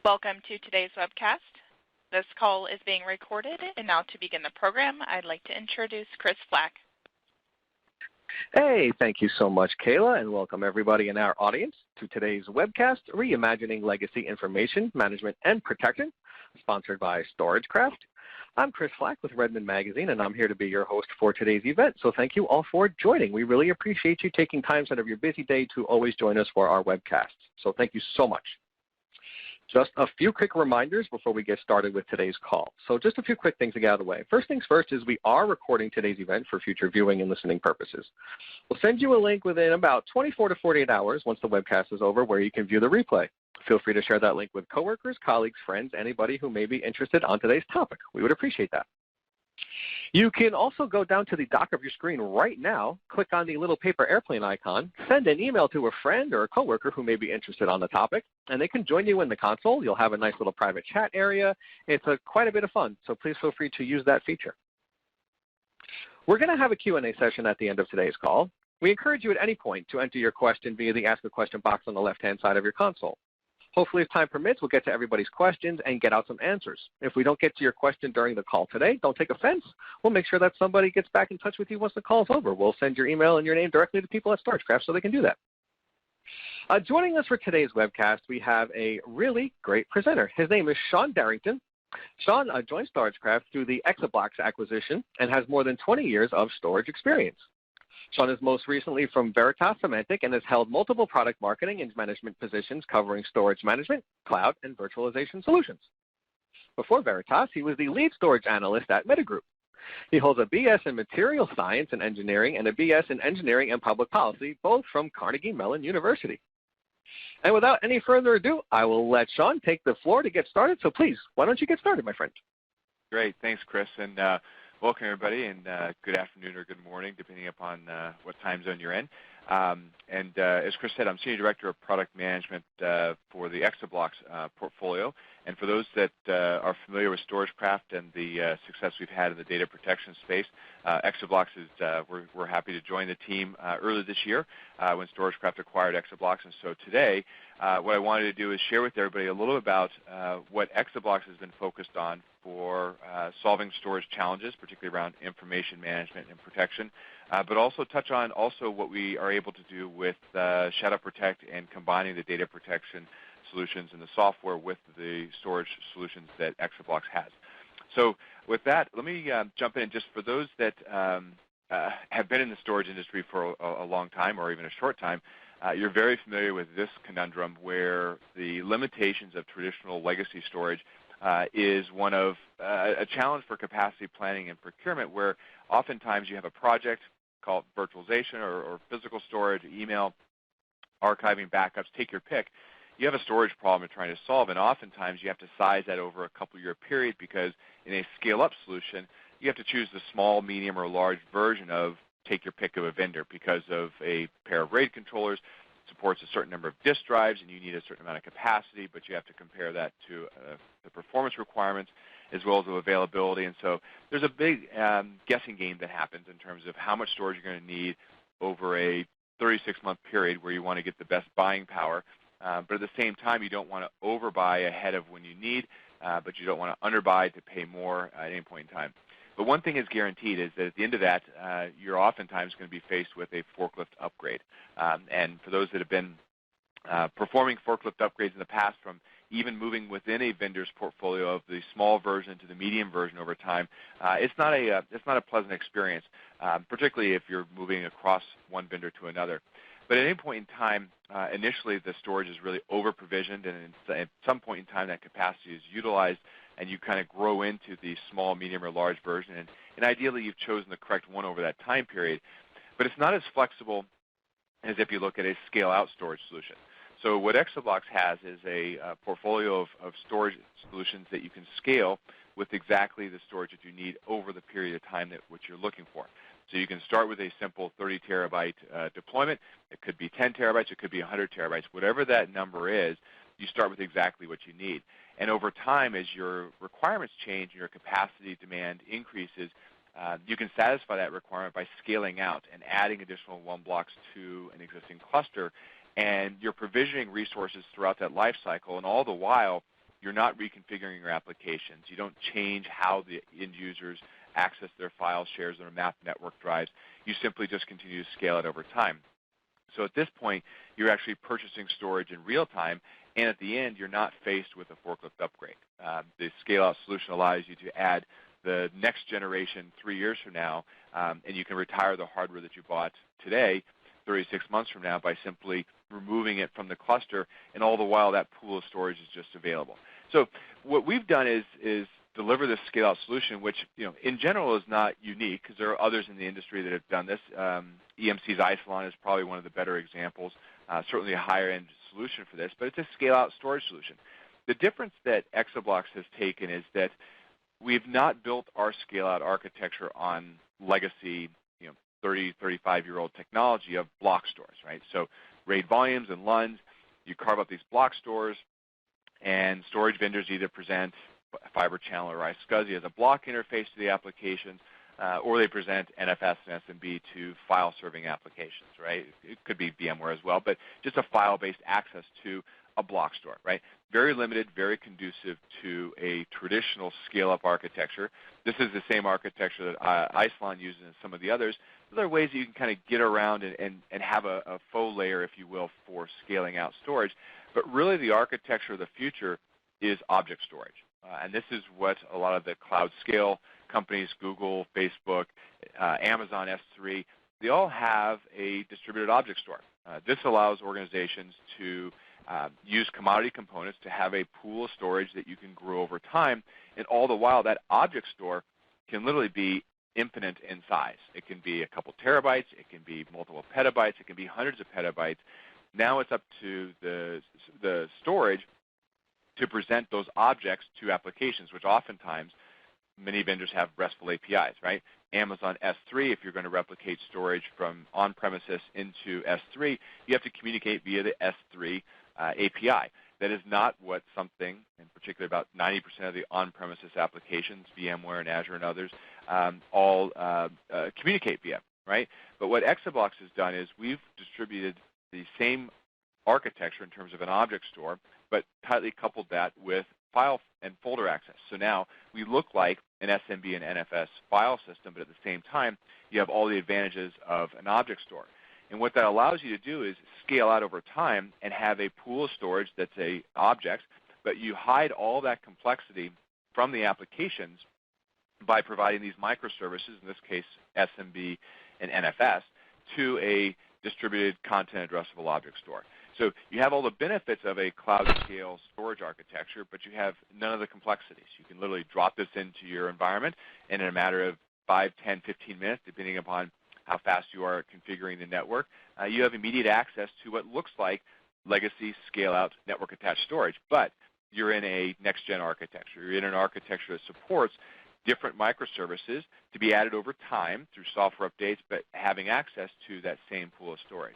Welcome to today's webcast. This call is being recorded, and now to begin the program, I'd like to introduce Chris Flack. Hey, thank you so much, Kayla, and welcome everybody in our audience to today's webcast, Reimagining Legacy Information Management and Protection, sponsored by StorageCraft. I'm Chris Flack with Redmond Magazine, and I'm here to be your host for today's event. So thank you all for joining. We really appreciate you taking time out of your busy day to always join us for our webcasts. So thank you so much. Just a few quick reminders before we get started with today's call. So just a few quick things to get out of the way. First things first is we are recording today's event for future viewing and listening purposes. We'll send you a link within about 24 to 48 hours once the webcast is over where you can view the replay. Feel free to share that link with coworkers, colleagues, friends, anybody who may be interested on today's topic. We would appreciate that. You can also go down to the dock of your screen right now, click on the little paper airplane icon, send an email to a friend or a coworker who may be interested on the topic, and they can join you in the console. You'll have a nice little private chat area. It's quite a bit of fun, so please feel free to use that feature. We're going to have a Q&A session at the end of today's call. We encourage you at any point to enter your question via the Ask a Question box on the left-hand side of your console. Hopefully, if time permits, we'll get to everybody's questions and get out some answers. If we don't get to your question during the call today, don't take offense. We'll make sure that somebody gets back in touch with you once the call is over. We'll send your email and your name directly to people at StorageCraft so they can do that. Joining us for today's webcast, we have a really great presenter. His name is Sean Darrington. Sean joined StorageCraft through the Exablocks acquisition and has more than 20 years of storage experience. Sean is most recently from Veritas Symantec and has held multiple product marketing and management positions covering storage management, cloud, and virtualization solutions. Before Veritas, he was the lead storage analyst at Metagroup. He holds a BS in Material Science and Engineering and a BS in Engineering and Public Policy, both from Carnegie Mellon University. And without any further ado, I will let Sean take the floor to get started. So please, why don't you get started, my friend? Great. Thanks, Chris. And welcome, everybody, and good afternoon or good morning, depending upon what time zone you're in. As Chris said, I'm Senior Director of Product Management for the Exablocks portfolio. And for those that are familiar with StorageCraft and the success we've had in the data protection space, Exablocks is, we're happy to join the team early this year when StorageCraft acquired Exablocks. And so today, what I wanted to do is share with everybody a little about what Exablocks has been focused on for solving storage challenges, particularly around information management and protection, but also touch on what we are able to do with Shadow Protect and combining the data protection solutions and the software with the storage solutions that Exablocks has. So with that, let me jump in. Just for those that have been in the storage industry for a long time or even a short time, you're very familiar with this conundrum where the limitations of traditional legacy storage is one of a challenge for capacity planning and procurement, where oftentimes you have a project called virtualization or physical storage, email, archiving, backups, take your pick. You have a storage problem you're trying to solve, and oftentimes you have to size that over a couple-year period because in a scale-up solution, you have to choose the small, medium, or large version of take your pick of a vendor because of a pair of RAID controllers, supports a certain number of disk drives, and you need a certain amount of capacity, but you have to compare that to the performance requirements as well as the availability. And so there's a big guessing game that happens in terms of how much storage you're going to need over a 36-month period where you want to get the best buying power. But at the same time, you don't want to overbuy ahead of when you need, but you don't want to underbuy to pay more at any point in time. But one thing is guaranteed is that at the end of that, you're oftentimes going to be faced with a forklift upgrade. And for those that have been performing forklift upgrades in the past, from even moving within a vendor's portfolio of the small version to the medium version over time, it's not a pleasant experience, particularly if you're moving across one vendor to another. But at any point in time, initially the storage is really over-provisioned, and at some point in time that capacity is utilized, and you kind of grow into the small, medium, or large version. And ideally you've chosen the correct one over that time period. But it's not as flexible as if you look at a scale-out storage solution. So what Exablocks has is a portfolio of storage solutions that you can scale with exactly the storage that you need over the period of time that what you're looking for. So you can start with a simple 30 terabyte deployment. It could be 10 terabytes. It could be 100 terabytes. Whatever that number is, you start with exactly what you need. And over time, as your requirements change and your capacity demand increases, you can satisfy that requirement by scaling out and adding additional one blocks to an existing cluster. And you're provisioning resources throughout that life cycle, and all the while, you're not reconfiguring your applications. You don't change how the end users access their file shares or map network drives. You simply just continue to scale it over time. So at this point, you're actually purchasing storage in real time, and at the end, you're not faced with a forklift upgrade. The Scaleout solution allows you to add the next generation 3 years from now, and you can retire the hardware that you bought today 36 months from now by simply removing it from the cluster, and all the while that pool of storage is just available. So what we've done is deliver this Scaleout solution, which in general is not unique because there are others in the industry that have done this. EMC's Isilon is probably one of the better examples, certainly a higher-end solution for this, but it's a Scaleout storage solution. The difference that Exablocks has taken is that we've not built our Scaleout architecture on legacy 30, 35-year-old technology of block stores, right? So RAID volumes and LUNs, you carve up these block stores, and storage vendors either present Fiber Channel or iSCSI as a block interface to the applications, or they present NFS and SMB to file-serving applications, right? It could be VMware as well, but just a file-based access to a block store, right? Very limited, very conducive to a traditional scale-up architecture. This is the same architecture that Isilon uses and some of the others. There are ways that you can kind of get around and have a faux layer, if you will, for scaling out storage. But really the architecture of the future is object storage. And this is what a lot of the cloud scale companies, Google, Facebook, Amazon S3, they all have a distributed object store. This allows organizations to use commodity components to have a pool of storage that you can grow over time, and all the while that object store can literally be infinite in size. It can be a couple terabytes, it can be multiple petabytes, it can be hundreds of petabytes. Now it's up to the storage to present those objects to applications, which oftentimes many vendors have RESTful APIs, right? Amazon S3, if you're going to replicate storage from on-premises into S3, you have to communicate via the S3 API. That is not what something, in particular about 90% of the on-premises applications, VMware and Azure and others, all communicate via, right? But what Exablocks has done is we've distributed the same architecture in terms of an object store, but tightly coupled that with file and folder access. So now we look like an SMB and NFS file system, but at the same time, you have all the advantages of an object store. And what that allows you to do is scale out over time and have a pool of storage that's a object, but you hide all that complexity from the applications by providing these microservices, in this case SMB and NFS, to a distributed content addressable object store. So you have all the benefits of a cloud scale storage architecture, but you have none of the complexities. You can literally drop this into your environment, and in a matter of 5, 10, 15 minutes, depending upon how fast you are configuring the network, you have immediate access to what looks like legacy scale-out network-attached storage. But you're in a next-gen architecture. You're in an architecture that supports different microservices to be added over time through software updates, but having access to that same pool of storage.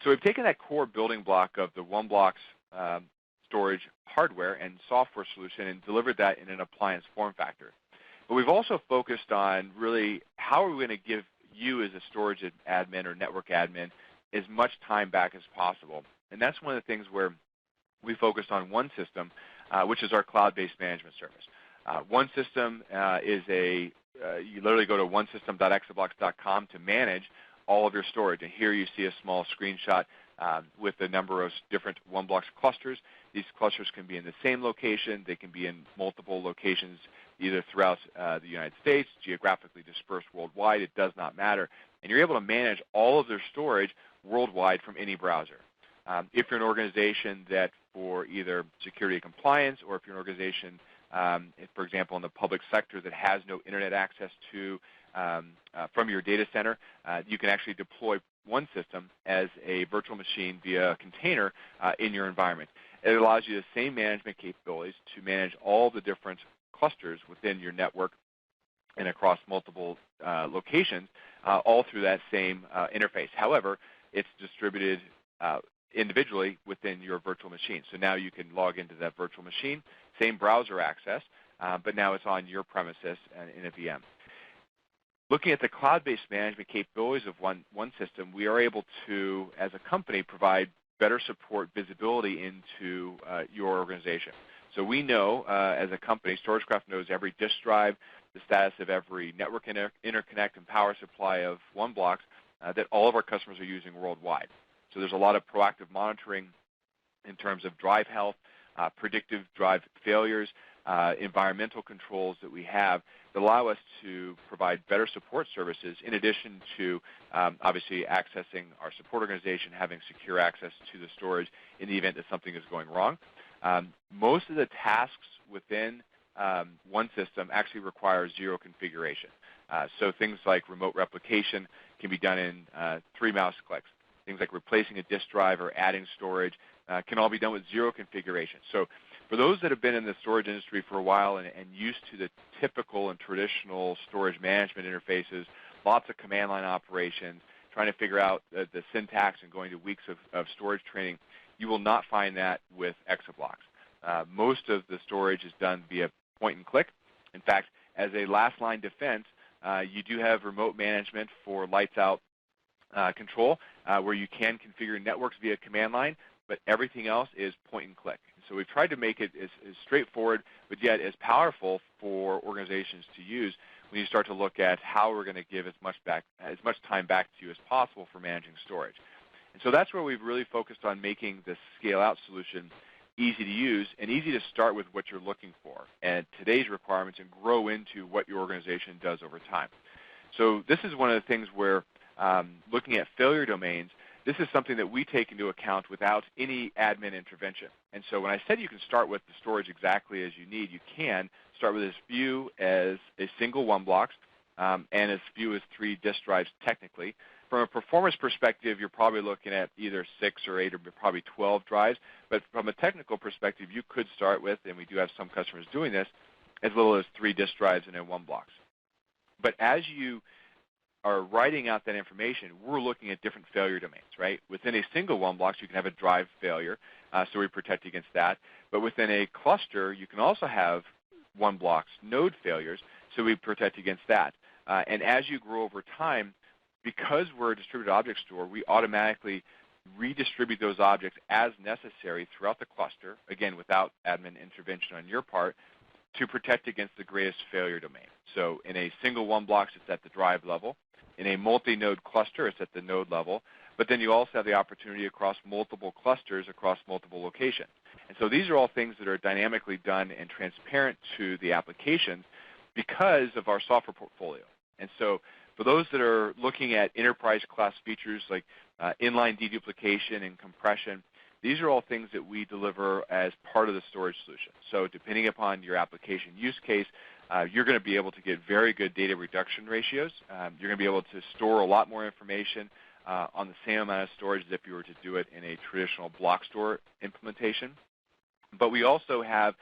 So we've taken that core building block of the OneBlock's storage hardware and software solution and delivered that in an appliance form factor. But we've also focused on really how are we going to give you as a storage admin or network admin as much time back as possible. And that's one of the things where we focused on OneSystem, which is our cloud-based management service. OneSystem is you literally go to onesystem.exablocks.com to manage all of your storage. And here you see a small screenshot with the number of different OneBlocks clusters. These clusters can be in the same location. They can be in multiple locations either throughout the United States, geographically dispersed worldwide. It does not matter. And you're able to manage all of their storage worldwide from any browser. If you're an organization that for either security and compliance, or if you're an organization, for example, in the public sector that has no internet access to from your data center, you can actually deploy OneSystem as a virtual machine via a container in your environment. It allows you the same management capabilities to manage all the different clusters within your network and across multiple locations, all through that same interface. However, it's distributed individually within your virtual machine. So now you can log into that virtual machine, same browser access, but now it's on your premises and in a VM. Looking at the cloud-based management capabilities of OneSystem, we are able to, as a company, provide better support visibility into your organization. So we know, as a company, StorageCraft knows every disk drive, the status of every network interconnect and power supply of OneBlocks that all of our customers are using worldwide. So there's a lot of proactive monitoring in terms of drive health, predictive drive failures, environmental controls that we have that allow us to provide better support services in addition to obviously accessing our support organization, having secure access to the storage in the event that something is going wrong. Most of the tasks within OneSystem actually require zero configuration. So things like remote replication can be done in 3 mouse clicks. Things like replacing a disk drive or adding storage can all be done with zero configuration. So for those that have been in the storage industry for a while and used to the typical and traditional storage management interfaces, lots of command line operations, trying to figure out the syntax and going to weeks of storage training, you will not find that with Exablocks. Most of the storage is done via point and click. In fact, as a last line defense, you do have remote management for lights out control where you can configure networks via command line, but everything else is point and click. So we've tried to make it as straightforward, but yet as powerful for organizations to use when you start to look at how we're going to give as much time back to you as possible for managing storage. And so that's where we've really focused on making the Scaleout solution easy to use and easy to start with what you're looking for and today's requirements and grow into what your organization does over time. So this is one of the things where looking at failure domains, this is something that we take into account without any admin intervention. And so when I said you can start with the storage exactly as you need, you can start with as few as a single OneBlocks and as few as 3 disk drives technically. From a performance perspective, you're probably looking at either 6 or 8 or probably 12 drives. But from a technical perspective, you could start with, and we do have some customers doing this, as little as 3 disk drives and then OneBlocks. But as you are writing out that information, we're looking at different failure domains, right? Within a single OneBlocks, you can have a drive failure, so we protect against that. But within a cluster, you can also have OneBlocks node failures, so we protect against that. And as you grow over time, because we're a distributed object store, we automatically redistribute those objects as necessary throughout the cluster, again, without admin intervention on your part, to protect against the greatest failure domain. So in a single OneBlocks, it's at the drive level. In a multi-node cluster, it's at the node level. But then you also have the opportunity across multiple clusters, across multiple locations. And so these are all things that are dynamically done and transparent to the applications because of our software portfolio. And so for those that are looking at enterprise-class features like inline deduplication and compression, these are all things that we deliver as part of the storage solution. So depending upon your application use case, you're going to be able to get very good data reduction ratios. You're going to be able to store a lot more information on the same amount of storage as if you were to do it in a traditional Blockstore implementation. But we also have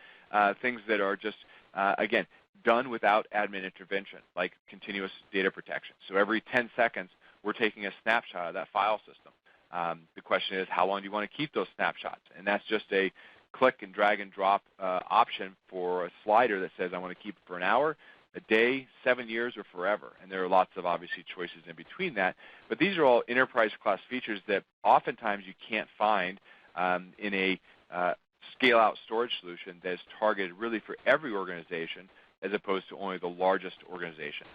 things that are just, again, done without admin intervention, like continuous data protection. So every 10 seconds, we're taking a snapshot of that file system. The question is, how long do you want to keep those snapshots? And that's just a click and drag and drop option for a slider that says I want to keep it for an hour, a day, 7 years, or forever. And there are lots of, obviously, choices in between that. But these are all enterprise-class features that oftentimes you can't find in a scale-out storage solution that is targeted really for every organization as opposed to only the largest organizations.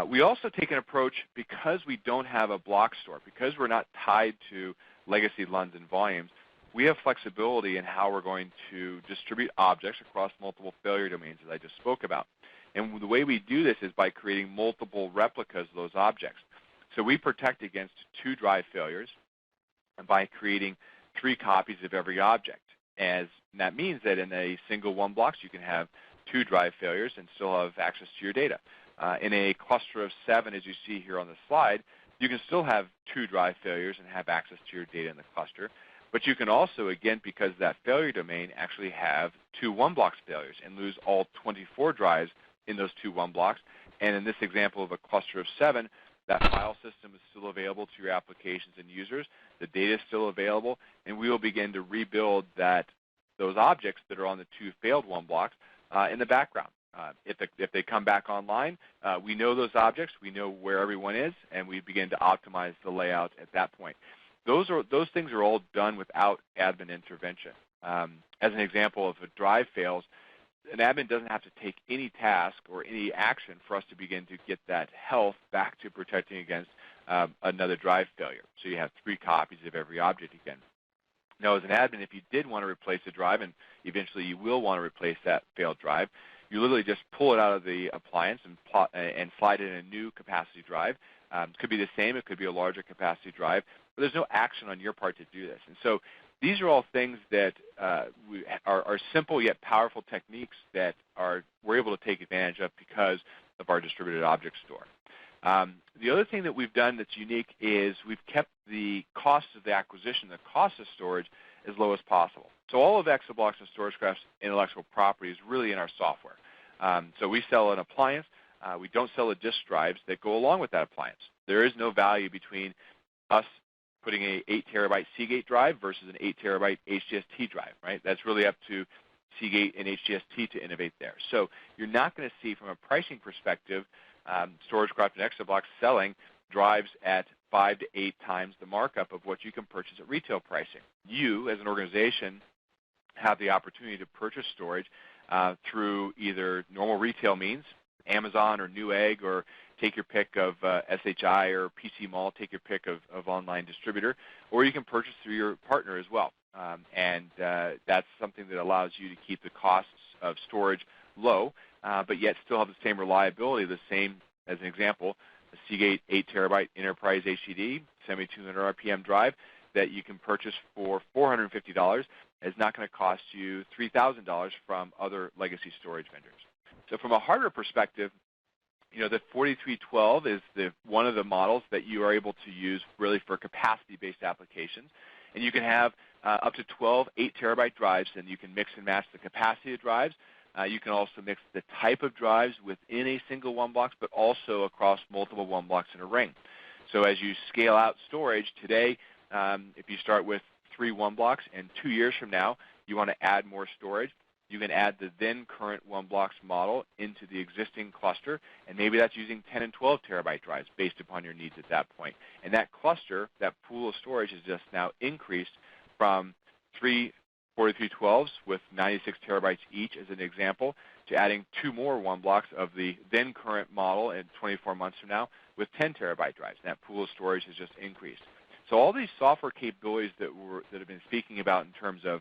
We also take an approach, because we don't have a block store, because we're not tied to legacy LUNs and volumes, we have flexibility in how we're going to distribute objects across multiple failure domains, as I just spoke about. And the way we do this is by creating multiple replicas of those objects. So we protect against 2 drive failures by creating 3 copies of every object. And that means that in a single OneBlocks, you can have 2 drive failures and still have access to your data. In a cluster of 7, as you see here on the slide, you can still have 2 drive failures and have access to your data in the cluster. But you can also, again, because of that failure domain, actually have 2 OneBlocks failures and lose all 24 drives in those 2 OneBlocks. And in this example of a cluster of 7, that file system is still available to your applications and users. The data is still available, and we will begin to rebuild those objects that are on the 2 failed OneBlocks in the background. If they come back online, we know those objects, we know where everyone is, and we begin to optimize the layout at that point. Those things are all done without admin intervention. As an example, if a drive fails, an admin doesn't have to take any task or any action for us to begin to get that health back to protecting against another drive failure. So you have 3 copies of every object again. Now, as an admin, if you did want to replace a drive, and eventually you will want to replace that failed drive, you literally just pull it out of the appliance and slide in a new capacity drive. It could be the same. It could be a larger capacity drive. But there's no action on your part to do this. And so these are all things that are simple yet powerful techniques that we're able to take advantage of because of our distributed object store. The other thing that we've done that's unique is we've kept the cost of the acquisition, the cost of storage, as low as possible. So all of Exablox and StorageCraft's intellectual property is really in our software. So we sell an appliance. We don't sell the disk drives that go along with that appliance. There is no value between us putting an 8 terabyte Seagate drive versus an 8 terabyte HDST drive, right? That's really up to Seagate and HDST to innovate there. So you're not going to see, from a pricing perspective, StorageCraft and Exablox selling drives at 5 to 8 times the markup of what you can purchase at retail pricing. You, as an organization, have the opportunity to purchase storage through either normal retail means, Amazon or Newegg, or take your pick of SHI or PC Mall, take your pick of online distributor, or you can purchase through your partner as well. And that's something that allows you to keep the costs of storage low, but yet still have the same reliability, the same, as an example, a Seagate 8 terabyte Enterprise HDD, 7200 RPM drive that you can purchase for $450 is not going to cost you $3,000 from other legacy storage vendors. So from a hardware perspective, the 4312 is one of the models that you are able to use really for capacity-based applications. And you can have up to 12 8 terabyte drives, and you can mix and match the capacity of drives. You can also mix the type of drives within a single one box, but also across multiple one blocks in a ring. So as you scale out storage today, if you start with 3 one blocks and 2 years from now you want to add more storage, you can add the then current one blocks model into the existing cluster, and maybe that's using 10 and 12 terabyte drives based upon your needs at that point. And that cluster, that pool of storage, is just now increased from 3 4312s with 96 terabytes each, as an example, to adding 2 more one blocks of the then current model in 24 months from now with 10 terabyte drives. And that pool of storage has just increased. So all these software capabilities that have been speaking about in terms of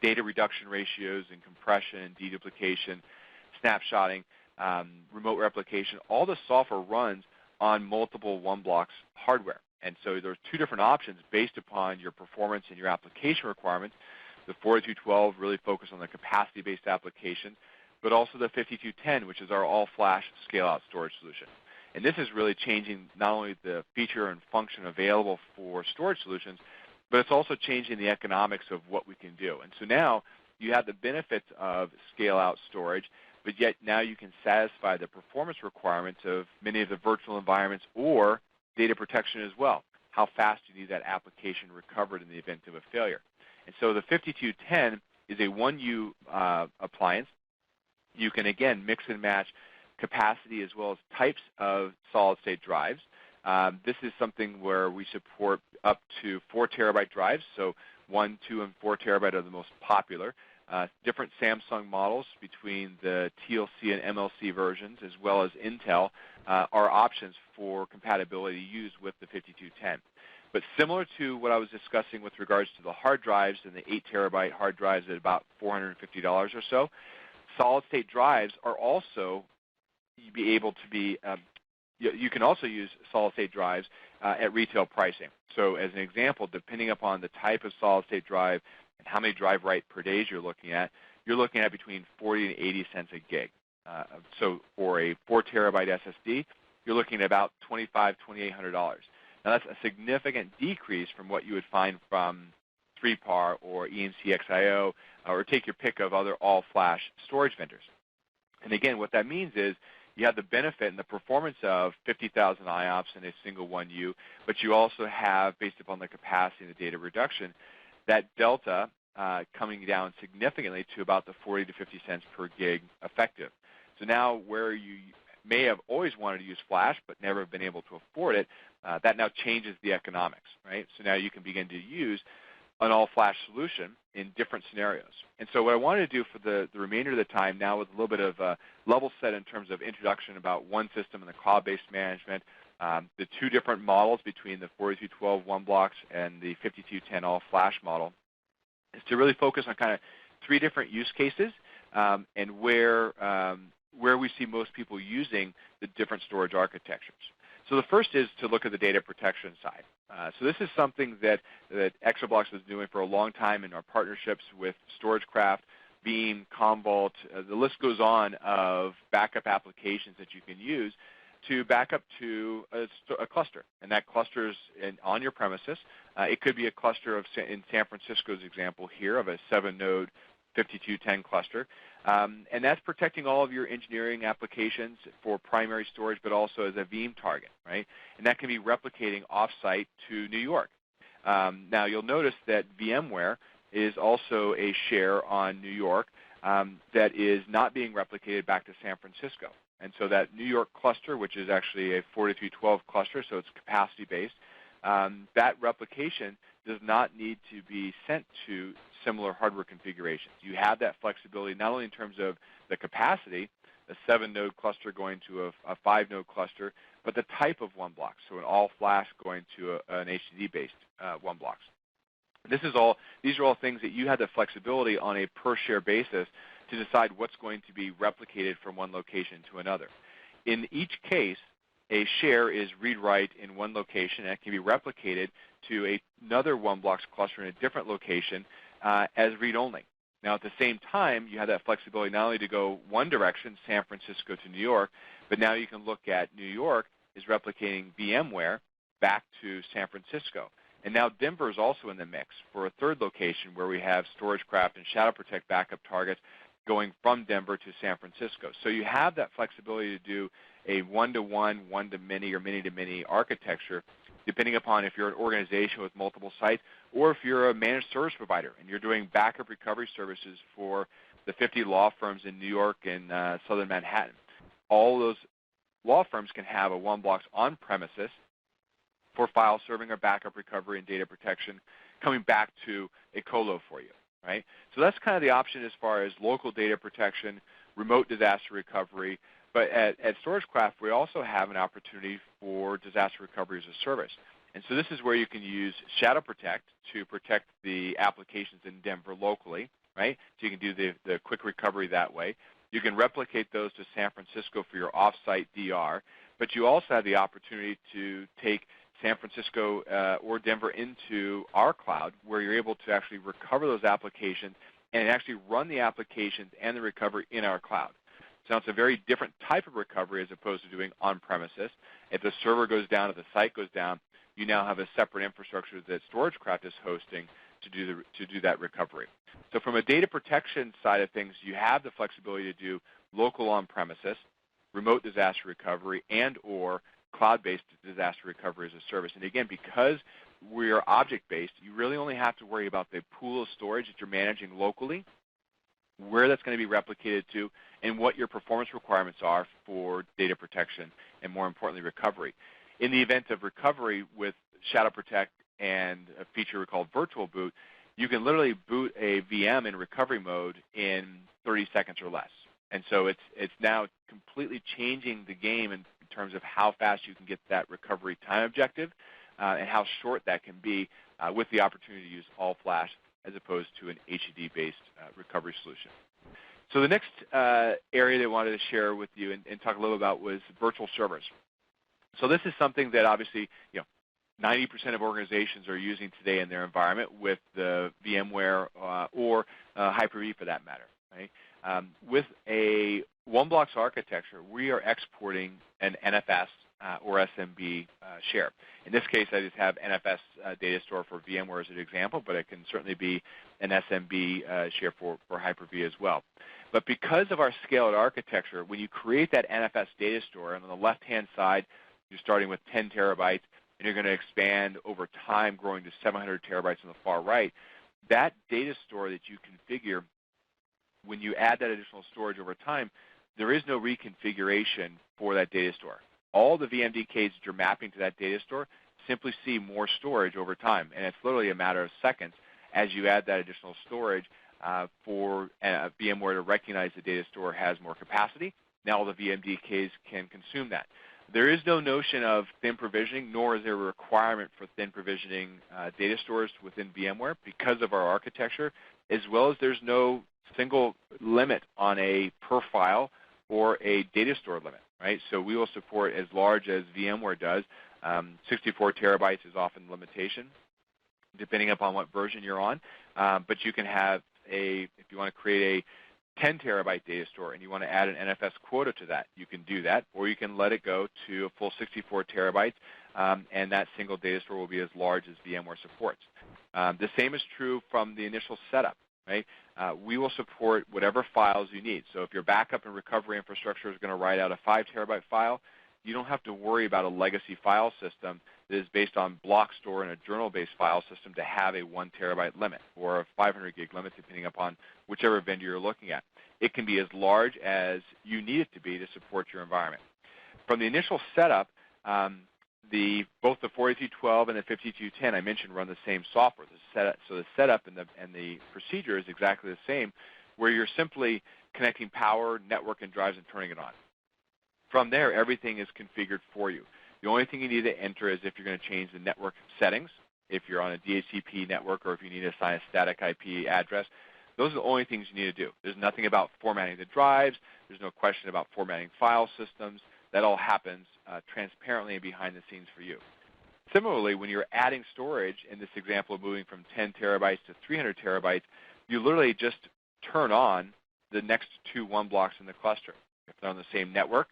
data reduction ratios and compression and deduplication, snapshotting, remote replication, all the software runs on multiple one blocks hardware. And so there's 2 different options based upon your performance and your application requirements. The 4212 really focused on the capacity-based applications, but also the 5210, which is our all-flash scale-out storage solution. And this is really changing not only the feature and function available for storage solutions, but it's also changing the economics of what we can do. And so now you have the benefits of scale-out storage, but yet now you can satisfy the performance requirements of many of the virtual environments or data protection as well, how fast you need that application recovered in the event of a failure. And so the 5210 is a 1U appliance. You can, again, mix and match capacity as well as types of solid-state drives. This is something where we support up to 4 terabyte drives, so 1, 2, and 4 terabyte are the most popular. Different Samsung models between the TLC and MLC versions, as well as Intel, are options for compatibility used with the 5210. But similar to what I was discussing with regards to the hard drives and the 8 terabyte hard drives at about $450 or so, solid-state drives are also you can also use solid-state drives at retail pricing. So as an example, depending upon the type of solid-state drive and how many drive write per days you're looking at between 40 and 80 cents a gig. So for a 4 terabyte SSD, you're looking at about $2,500, $2,800. Now that's a significant decrease from what you would find from 3PAR or ENCXIO, or take your pick of other all-flash storage vendors. And again, what that means is you have the benefit and the performance of 50,000 IOPS in a single 1U, but you also have, based upon the capacity and the data reduction, that delta coming down significantly to about the 40 to 50 cents per gig effective. So now where you may have always wanted to use flash but never have been able to afford it, that now changes the economics, right? So now you can begin to use an all-flash solution in different scenarios. And so what I wanted to do for the remainder of the time now with a little bit of a level set in terms of introduction about OneSystem and the cloud-based management, the two different models between the 4212 one blocks and the 5210 all-flash model, is to really focus on kind of three different use cases and where we see most people using the different storage architectures. So the first is to look at the data protection side. So this is something that Exablocks has been doing for a long time in our partnerships with StorageCraft, Veeam, Commvault. The list goes on of backup applications that you can use to back up to a cluster. And that cluster is on your premises. It could be a cluster in San Francisco's example here of a 7-node 5210 cluster. And that's protecting all of your engineering applications for primary storage, but also as a Veeam target, right? And that can be replicating off-site to New York. Now, you'll notice that VMware is also a share on New York that is not being replicated back to San Francisco. And so that New York cluster, which is actually a 4212 cluster, so it's capacity-based, that replication does not need to be sent to similar hardware configurations. You have that flexibility not only in terms of the capacity, a 7-node cluster going to a 5-node cluster, but the type of one block, so an all-flash going to an HDD-based one blocks. These are all things that you have the flexibility on a per-share basis to decide what's going to be replicated from one location to another. In each case, a share is read-write in one location, and it can be replicated to another one blocks cluster in a different location as read-only. Now, at the same time, you have that flexibility not only to go one direction, San Francisco to New York, but now you can look at New York is replicating VMware back to San Francisco. And now Denver is also in the mix for a third location where we have StorageCraft and ShadowProtect backup targets going from Denver to San Francisco. So you have that flexibility to do a one-to-one, one-to-many, or many-to-many architecture, depending upon if you're an organization with multiple sites or if you're a managed service provider and you're doing backup recovery services for the 50 law firms in New York and southern Manhattan. All those law firms can have a one blocks on premises for file serving or backup recovery and data protection coming back to a colo for you, right? So that's kind of the option as far as local data protection, remote disaster recovery. But at StorageCraft, we also have an opportunity for disaster recovery as a service. And so this is where you can use ShadowProtect to protect the applications in Denver locally, right? So you can do the quick recovery that way. You can replicate those to San Francisco for your off-site DR, but you also have the opportunity to take San Francisco or Denver into our cloud where you're able to actually recover those applications and actually run the applications and the recovery in our cloud. So it's a very different type of recovery as opposed to doing on-premises. If the server goes down, if the site goes down, you now have a separate infrastructure that StorageCraft is hosting to do that recovery. So from a data protection side of things, you have the flexibility to do local on-premises, remote disaster recovery, and or cloud-based disaster recovery as a service. And again, because we are object-based, you really only have to worry about the pool of storage that you're managing locally, where that's going to be replicated to, and what your performance requirements are for data protection and, more importantly, recovery. In the event of recovery with ShadowProtect and a feature we call Virtual Boot, you can literally boot a VM in recovery mode in 30 seconds or less. And so it's now completely changing the game in terms of how fast you can get that recovery time objective and how short that can be with the opportunity to use all flash as opposed to an HDD-based recovery solution. So the next area that I wanted to share with you and talk a little about was virtual servers. So this is something that obviously 90% of organizations are using today in their environment with the VMware or Hyper-V for that matter. Right? With a one-blocks architecture, we are exporting an NFS or SMB share. In this case, I just have NFS data store for VMware as an example, but it can certainly be an SMB share for Hyper-V as well. But because of our Scaleout architecture, when you create that NFS data store, and on the left-hand side, you're starting with 10 terabytes, and you're going to expand over time, growing to 700 terabytes on the far right, that data store that you configure, when you add that additional storage over time, there is no reconfiguration for that data store. All the VMDKs that you're mapping to that data store simply see more storage over time, and it's literally a matter of seconds as you add that additional storage for VMware to recognize the data store has more capacity. Now all the VMDKs can consume that. There is no notion of thin provisioning, nor is there a requirement for thin provisioning data stores within VMware because of our architecture, as well as there's no single limit on a per file or a data store limit, right? So we will support as large as VMware does. 64 terabytes is often the limitation, depending upon what version you're on. But you can have if you want to create a 10 terabyte data store and you want to add an NFS quota to that, you can do that, or you can let it go to a full 64 terabytes, and that single data store will be as large as VMware supports. The same is true from the initial setup, right? We will support whatever files you need. So if your backup and recovery infrastructure is going to write out a 5 terabyte file, you don't have to worry about a legacy file system that is based on Blockstore and a journal-based file system to have a 1 terabyte limit or a 500 gig limit, depending upon whichever vendor you're looking at. It can be as large as you need it to be to support your environment. From the initial setup, both the 4312 and the 5210 I mentioned run the same software. So the setup and the procedure is exactly the same, where you're simply connecting power, network, and drives and turning it on. From there, everything is configured for you. The only thing you need to enter is if you're going to change the network settings, if you're on a DHCP network, or if you need to assign a static IP address. Those are the only things you need to do. There's nothing about formatting the drives. There's no question about formatting file systems. That all happens transparently and behind the scenes for you. Similarly, when you're adding storage, in this example of moving from 10 terabytes to 300 terabytes, you literally just turn on the next 2 one blocks in the cluster. If they're on the same network,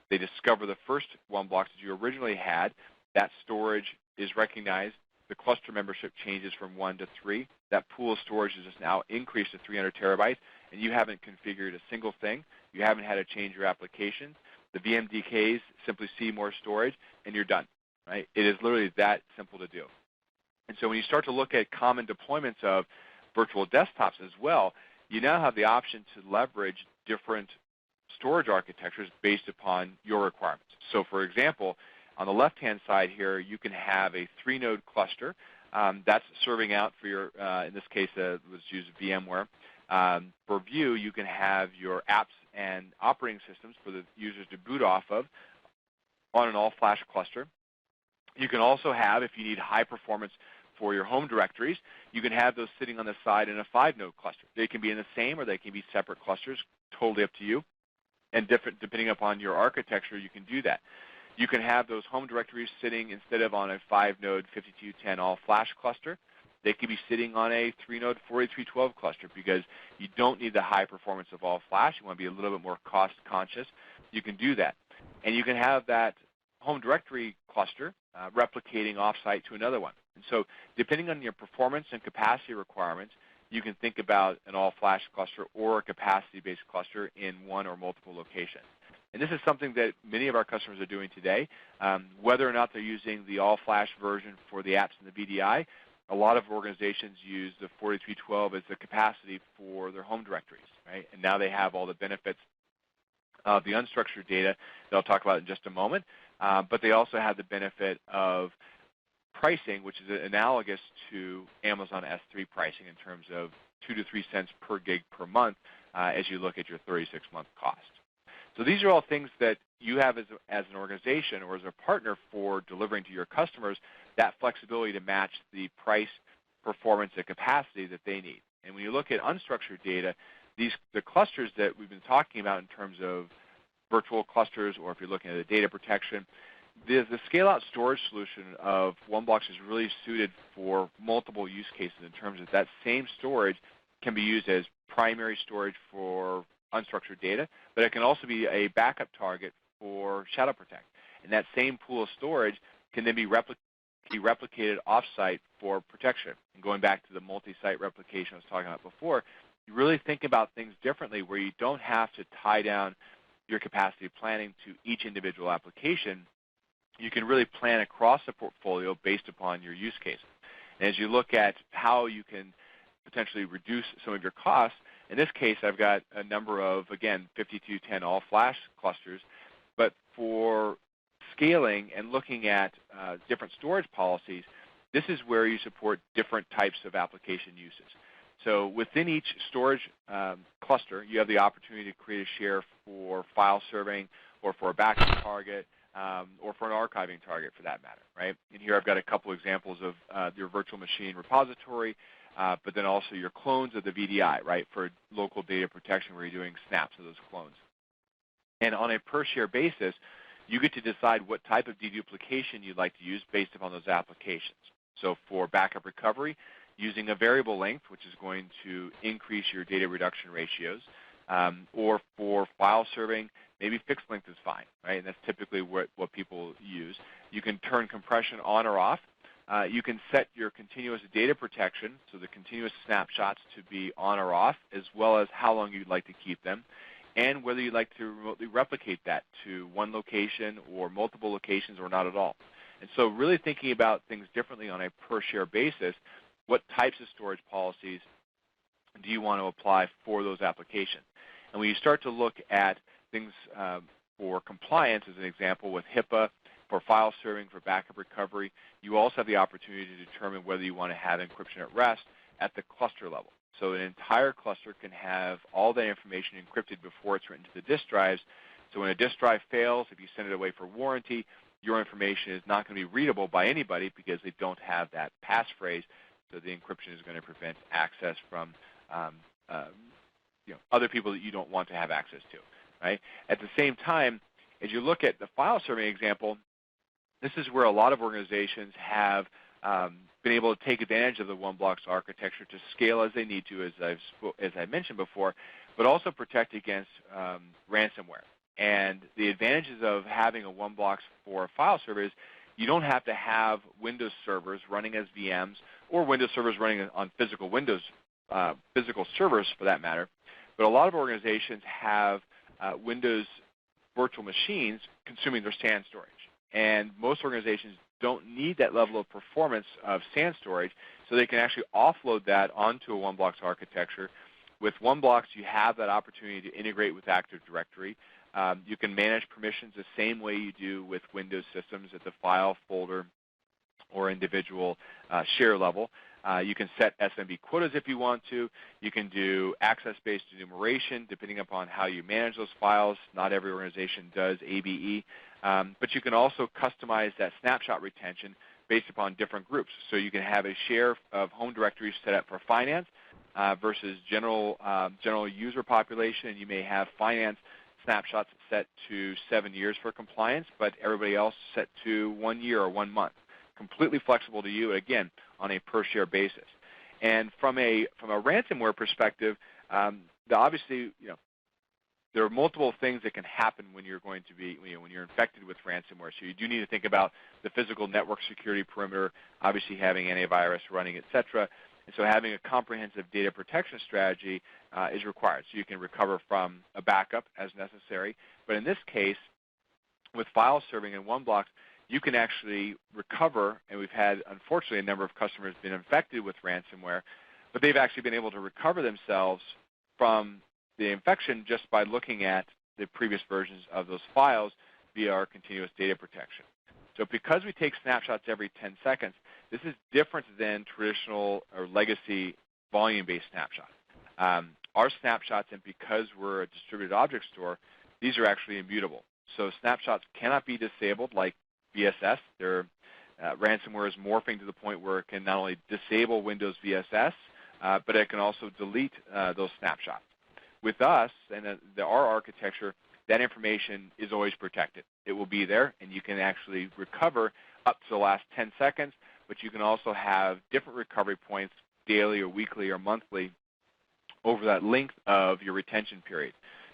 they discover the first one blocks that you originally had. That storage is recognized. The cluster membership changes from 1 to 3. That pool of storage is just now increased to 300 terabytes, and you haven't configured a single thing. You haven't had to change your application. The VMDKs simply see more storage, and you're done. Right? It is literally that simple to do. And so when you start to look at common deployments of virtual desktops as well, you now have the option to leverage different storage architectures based upon your requirements. So for example, on the left-hand side here, you can have a 3-node cluster that's serving out for your, in this case, let's use VMware. For View, you can have your apps and operating systems for the users to boot off of on an all-flash cluster. You can also have, if you need high performance for your home directories, you can have those sitting on the side in a 5-node cluster. They can be in the same or they can be separate clusters, totally up to you. And different, depending upon your architecture, you can do that. You can have those home directories sitting, instead of on a 5-node 5210 all-flash cluster, they could be sitting on a 3-node 4312 cluster because you don't need the high performance of all-flash. You want to be a little bit more cost-conscious. You can do that. And you can have that home directory cluster replicating off-site to another one. And so depending on your performance and capacity requirements, you can think about an all-flash cluster or a capacity-based cluster in one or multiple locations. And this is something that many of our customers are doing today. Whether or not they're using the all-flash version for the apps and the VDI, a lot of organizations use the 4312 as the capacity for their home directories, right? And now they have all the benefits of the unstructured data that I'll talk about in just a moment. But they also have the benefit of pricing, which is analogous to Amazon S3 pricing in terms of 2 to 3 cents per gig per month as you look at your 36-month cost. So these are all things that you have as an organization or as a partner for delivering to your customers that flexibility to match the price, performance, and capacity that they need. And when you look at unstructured data, the clusters that we've been talking about in terms of virtual clusters, or if you're looking at the data protection, the Scaleout storage solution of OneBlocks is really suited for multiple use cases in terms of that same storage can be used as primary storage for unstructured data, but it can also be a backup target for Shadow Protect. And that same pool of storage can then be replicated off-site for protection. And going back to the multi-site replication I was talking about before, you really think about things differently where you don't have to tie down your capacity planning to each individual application. You can really plan across the portfolio based upon your use cases. And as you look at how you can potentially reduce some of your costs, in this case I've got a number of, again, 5210 all-flash clusters, but for scaling and looking at different storage policies, this is where you support different types of application uses. So within each storage cluster, you have the opportunity to create a share for file serving or for a backup target or for an archiving target for that matter, right? And here I've got a couple examples of your virtual machine repository, but then also your clones of the VDI, right, for local data protection where you're doing snaps of those clones. And on a per-share basis, you get to decide what type of deduplication you'd like to use based upon those applications. So for backup recovery, using a variable length, which is going to increase your data reduction ratios, or for file serving, maybe fixed length is fine, right? And that's typically what people use. You can turn compression on or off. You can set your continuous data protection, so the continuous snapshots to be on or off, as well as how long you'd like to keep them, and whether you'd like to remotely replicate that to one location or multiple locations or not at all. And so really thinking about things differently on a per-share basis, what types of storage policies do you want to apply for those applications? And when you start to look at things for compliance, as an example, with HIPAA, for file serving, for backup recovery, you also have the opportunity to determine whether you want to have encryption at rest at the cluster level. So an entire cluster can have all that information encrypted before it's written to the disk drives. So when a disk drive fails, if you send it away for warranty, your information is not going to be readable by anybody because they don't have that passphrase. So the encryption is going to prevent access from other people that you don't want to have access to. Right? At the same time, as you look at the file serving example, this is where a lot of organizations have been able to take advantage of the OneBlock's architecture to scale as they need to, as I mentioned before, but also protect against ransomware. And the advantages of having a OneBlock for a file server is you don't have to have Windows servers running as VMs or Windows servers running on physical servers for that matter. But a lot of organizations have Windows virtual machines consuming their SAN storage. And most organizations don't need that level of performance of SAN storage, so they can actually offload that onto a OneBlock's architecture. With OneBlock's, you have that opportunity to integrate with Active Directory. You can manage permissions the same way you do with Windows systems at the file, folder, or individual share level. You can set SMB quotas if you want to. You can do access-based enumeration depending upon how you manage those files. Not every organization does ABE. But you can also customize that snapshot retention based upon different groups. So you can have a share of home directories set up for finance versus general user population. You may have finance snapshots set to 7 years for compliance, but everybody else set to 1 year or 1 month. Completely flexible to you, again, on a per-share basis. And from a ransomware perspective, obviously, there are multiple things that can happen when you're going to be, when you're infected with ransomware. So you do need to think about the physical network security perimeter, obviously having antivirus running, et cetera. And so having a comprehensive data protection strategy is required. So you can recover from a backup as necessary. But in this case, with file serving and OneBlock, you can actually recover, and we've had, unfortunately, a number of customers been infected with ransomware, but they've actually been able to recover themselves from the infection just by looking at the previous versions of those files via our continuous data protection. So because we take snapshots every 10 seconds, this is different than traditional or legacy volume-based snapshots. Our snapshots, and because we're a distributed object store, these are actually immutable. So snapshots cannot be disabled like VSS. Ransomware is morphing to the point where it can not only disable Windows VSS, but it can also delete those snapshots. With us and our architecture, that information is always protected. It will be there, and you can actually recover up to the last 10 seconds, but you can also have different recovery points daily or weekly or monthly over that length of your retention period.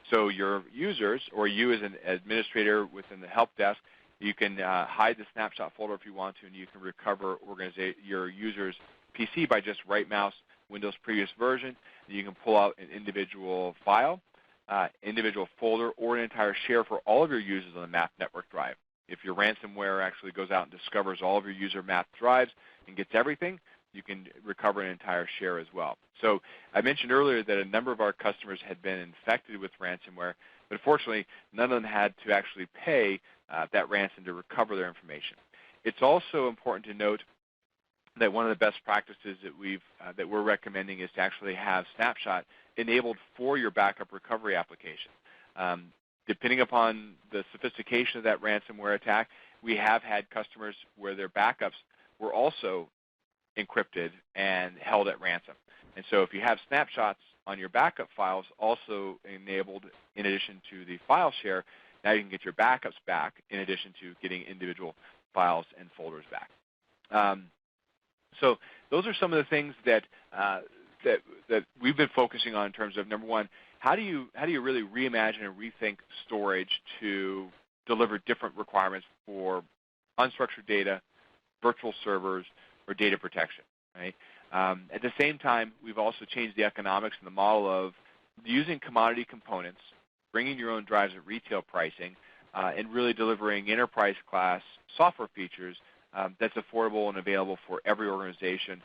So your users, or you as an administrator within the help desk, you can hide the snapshot folder if you want to, and you can recover your user's PC by just right mouse Windows previous version. You can pull out an individual file, individual folder, or an entire share for all of your users on the mapped network drive. If your ransomware actually goes out and discovers all of your user mapped drives and gets everything, you can recover an entire share as well. So I mentioned earlier that a number of our customers had been infected with ransomware, but fortunately none of them had to actually pay that ransom to recover their information. It's also important to note that one of the best practices that we're recommending is to actually have Snapshot enabled for your backup recovery application. Depending upon the sophistication of that ransomware attack, we have had customers where their backups were also encrypted and held at ransom. And so if you have snapshots on your backup files also enabled in addition to the file share, now you can get your backups back in addition to getting individual files and folders back. So those are some of the things that we've been focusing on in terms of, number one, how do you really reimagine and rethink storage to deliver different requirements for unstructured data, virtual servers, or data protection, right? At the same time, we've also changed the economics and the model of using commodity components, bringing your own drives at retail pricing, and really delivering enterprise-class software features that's affordable and available for every organization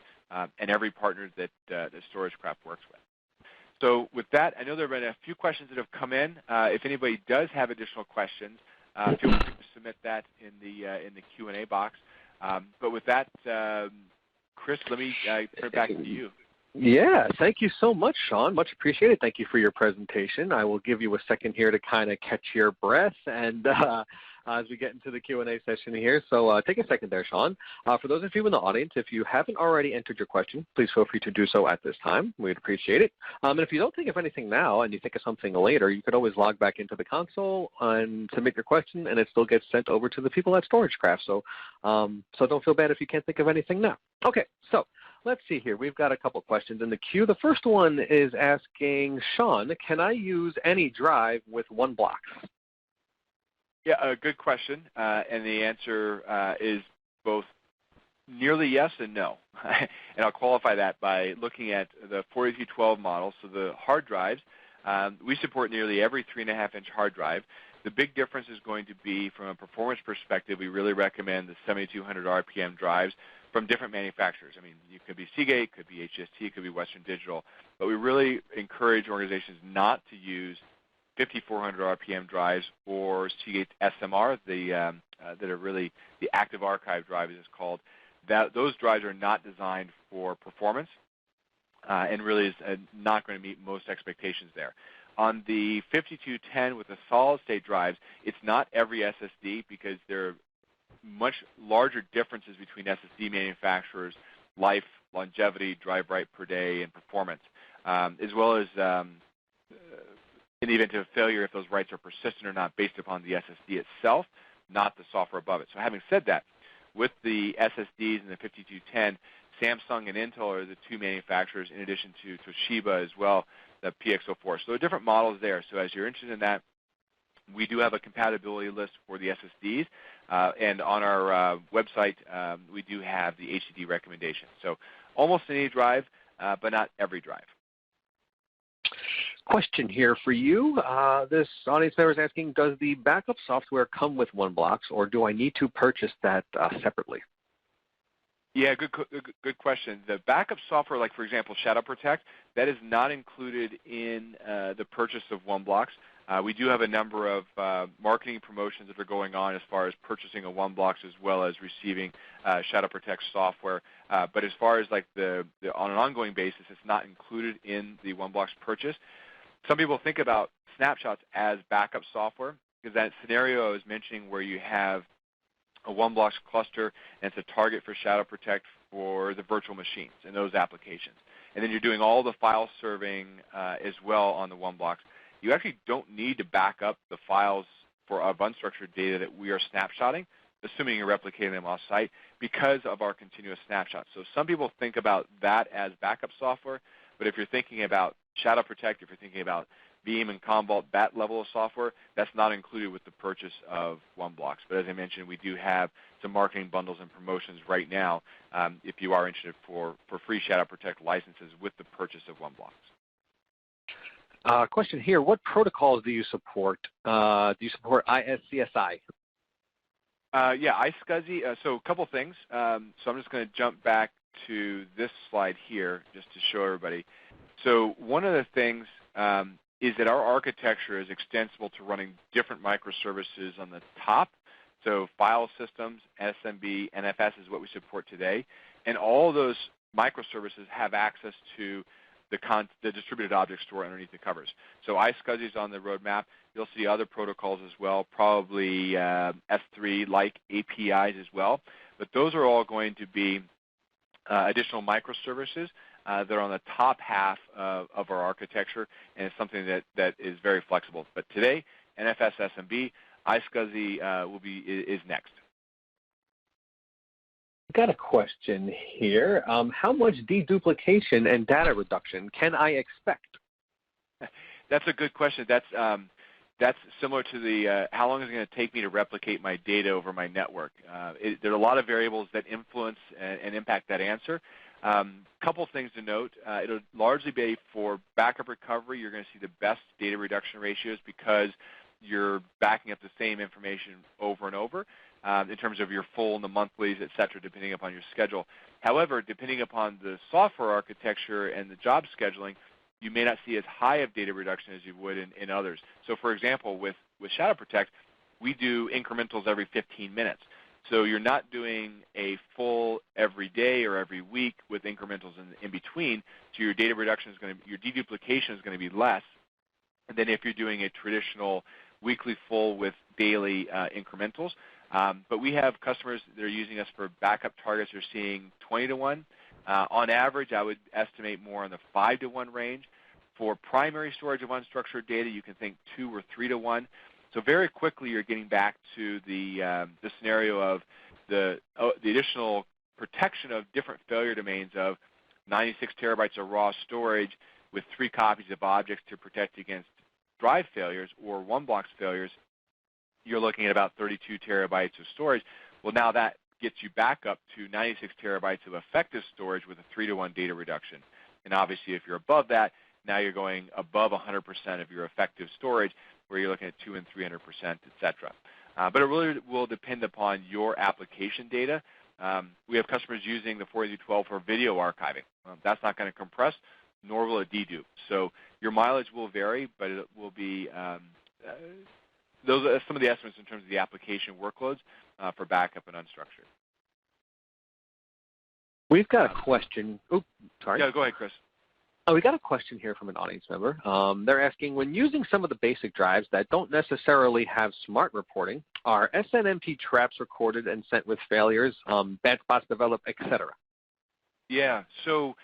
and every partner that StorageCraft works with. So with that, I know there have been a few questions that have come in. If anybody does have additional questions, feel free to submit that in the Q&A box. But with that, Chris, let me turn it back to you. Yeah, thank you so much, Sean. Much appreciated. Thank you for your presentation. I will give you a second here to kind of catch your breath and as we get into the Q&A session here. So take a second there, Sean. For those of you in the audience, if you haven't already entered your question, please feel free to do so at this time. We'd appreciate it. And if you don't think of anything now and you think of something later, you could always log back into the console and submit your question, and it still gets sent over to the people at StorageCraft. So, so don't feel bad if you can't think of anything now. Okay, so let's see here. We've got a couple questions in the queue. The first one is asking, Sean, can I use any drive with OneBlox? Yeah, a good question, and the answer is both nearly yes and no. And I'll qualify that by looking at the 4312 model. So the hard drives, we support nearly every 3.5-inch hard drive. The big difference is going to be from a performance perspective. We really recommend the 7200 RPM drives from different manufacturers. I mean, it could be Seagate, could be HST, could be Western Digital, but we really encourage organizations not to use 5400 RPM drives or Seagate SMR, that are really the active archive drive, as it's called. Those drives are not designed for performance and really is not going to meet most expectations there. On the 5210 with the solid-state drives, it's not every SSD because there are much larger differences between SSD manufacturers, life, longevity, drive write per day, and performance, as well as in the event of failure if those writes are persistent or not based upon the SSD itself, not the software above it. So having said that, with the SSDs and the 5210, Samsung and Intel are the two manufacturers in addition to Toshiba as well, the PX04. So there are different models there. So as you're interested in that, we do have a compatibility list for the SSDs, and on our website, we do have the HDD recommendation. So almost any drive, but not every drive. Question here for you. This audience member is asking, does the backup software come with OneBlox, or do I need to purchase that separately? Yeah, good question. The backup software, like for example Shadow Protect, that is not included in the purchase of OneBlox. We do have a number of marketing promotions that are going on as far as purchasing a OneBlox as well as receiving Shadow Protect software. But as far as like on an ongoing basis, it's not included in the OneBlox purchase. Some people think about snapshots as backup software because that scenario I was mentioning where you have a OneBlox cluster and it's a target for Shadow Protect for the virtual machines and those applications. And then you're doing all the file serving as well on the OneBlox. You actually don't need to back up the files of unstructured data that we are snapshotting, assuming you're replicating them off-site, because of our continuous snapshots. So some people think about that as backup software, but if you're thinking about Shadow Protect, if you're thinking about Veeam and Commvault, that level of software, that's not included with the purchase of OneBlox. But as I mentioned, we do have some marketing bundles and promotions right now if you are interested for free Shadow Protect licenses with the purchase of OneBlox. Question here, what protocols do you support? Do you support ISCSI? Yeah, iSCSI. So a couple things. So I'm just going to jump back to this slide here just to show everybody. So one of the things is that our architecture is extensible to running different microservices on the top So file systems, SMB, NFS is what we support today. And all those microservices have access to the distributed object store underneath the covers. So iSCSI is on the roadmap. You'll see other protocols as well, probably S3-like APIs as well. But those are all going to be additional microservices that are on the top half of our architecture, and it's something that is very flexible. But today, NFS SMB, iSCSI is next. Got a question here. How much deduplication and data reduction can I expect? That's a good question. That's similar to the how long is it going to take me to replicate my data over my network? There are a lot of variables that influence and impact that answer. Couple things to note. It'll largely be for backup recovery. You're going to see the best data reduction ratios because you're backing up the same information over and over. In terms of your full and the monthlies, et cetera, depending upon your schedule. However, depending upon the software architecture and the job scheduling, you may not see as high of data reduction as you would in others. So for example, with Shadow Protect, we do incrementals every 15 minutes. So you're not doing a full every day or every week with incrementals in between, so your data reduction is going to, your deduplication is going to be less than if you're doing a traditional weekly full with daily incrementals. But we have customers that are using us for backup targets. They're seeing 20 to 1. On average, I would estimate more in the 5 to 1 range. For primary storage of unstructured data, you can think 2 or 3 to 1. So very quickly, you're getting back to the scenario of the additional protection of different failure domains of 96 terabytes of raw storage with 3 copies of objects to protect against drive failures or one-box failures. You're looking at about 32 terabytes of storage. Well, now that gets you back up to 96 terabytes of effective storage with a 3 to 1 data reduction. And obviously, if you're above that, now you're going above 100% of your effective storage, where you're looking at 200% and 300%, et cetera. But it really will depend upon your application data. We have customers using the 4212 for video archiving. That's not going to compress, nor will it dedupe. So your mileage will vary, but it will be those are some of the estimates in terms of the application workloads for backup and unstructured. We've got a question. Oops, sorry. Yeah, go ahead, Chris. We got a question here from an audience member. They're asking, when using some of the basic drives that don't necessarily have smart reporting, are SNMP traps recorded and sent with failures, bad spots developed, etc.? Yeah, so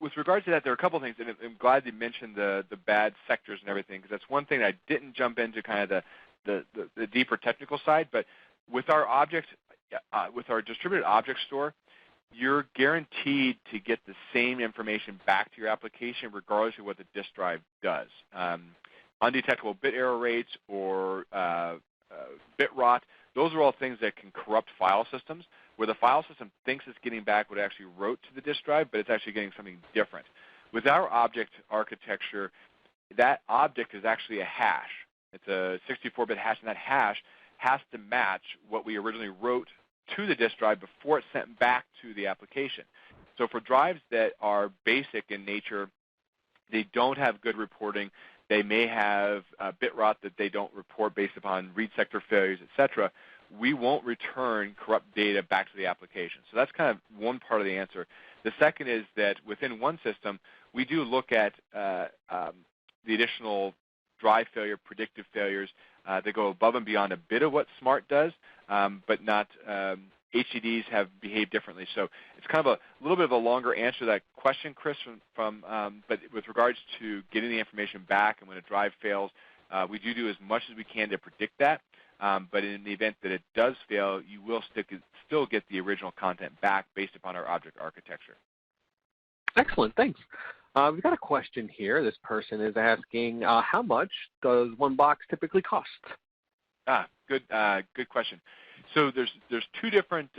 with regards to that, there are a couple of things, and I'm glad you mentioned the bad sectors and everything, because that's one thing I didn't jump into kind of the deeper technical side. But with our distributed object store, you're guaranteed to get the same information back to your application regardless of what the disk drive does. Undetectable bit error rates or bit rot, those are all things that can corrupt file systems, where the file system thinks it's getting back what it actually wrote to the disk drive, but it's actually getting something different. With our object architecture, that object is actually a hash. It's a 64-bit hash, and that hash has to match what we originally wrote to the disk drive before it's sent back to the application. So for drives that are basic in nature, they don't have good reporting. They may have bit rot that they don't report based upon read sector failures, et cetera. We won't return corrupt data back to the application. So that's kind of one part of the answer. The second is that within OneSystem, we do look at the additional drive failure, predictive failures that go above and beyond a bit of what SMART does, but not HDDs have behaved differently. So it's kind of a little bit of a longer answer to that question, Chris, but with regards to getting the information back and when a drive fails, we do as much as we can to predict that. But in the event that it does fail, you will still get the original content back based upon our object architecture. Excellent, thanks. We've got a question here. This person is asking, how much does one box typically cost? Good question. So there's two different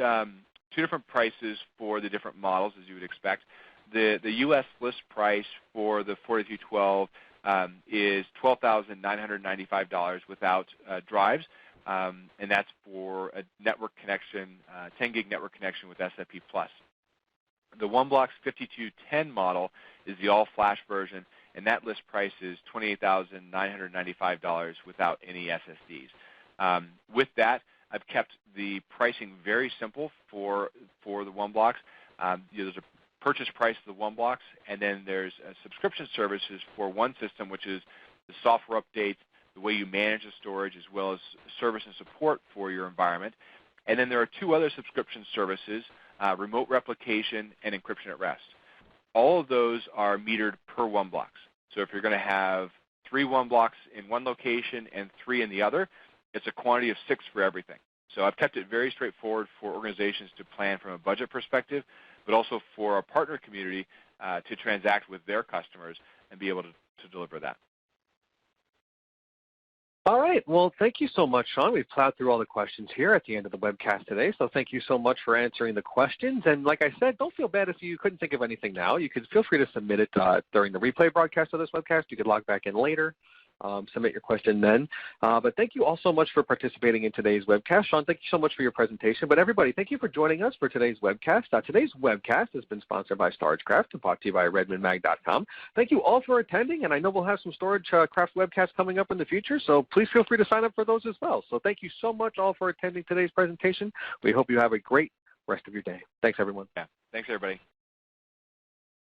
prices for the different models, as you would expect. The U.S. list price for the 4212 is $12,995 without drives, and that's for a network connection, 10 gig network connection with SFP+. The OneBlox 5210 model is the all-flash version, and that list price is $28,995 without any SSDs. With that, I've kept the pricing very simple for the OneBlocks. There's a purchase price of the OneBlocks, and then there's subscription services for OneSystem, which is the software updates, the way you manage the storage, as well as service and support for your environment. And then there are 2 other subscription services, remote replication and encryption at rest. All of those are metered per OneBlocks. So if you're going to have 3 OneBlocks in one location and 3 in the other, it's a quantity of 6 for everything. So I've kept it very straightforward for organizations to plan from a budget perspective, but also for our partner community to transact with their customers and be able to deliver that. All right. Well, thank you so much, Sean. We've plowed through all the questions here at the end of the webcast today, so thank you so much for answering the questions. And like I said, don't feel bad if you couldn't think of anything now. You could feel free to submit it during the replay broadcast of this webcast. You could log back in later. Submit your question then. But thank you all so much for participating in today's webcast. Sean, thank you so much for your presentation. But everybody, thank you for joining us for today's webcast. Today's webcast has been sponsored by StorageCraft and brought to you by RedmondMag.com. Thank you all for attending, and I know we'll have some StorageCraft webcasts coming up in the future, so please feel free to sign up for those as well. So thank you so much all for attending today's presentation. We hope you have a great rest of your day. Thanks, everyone. Yeah. Thanks, everybody.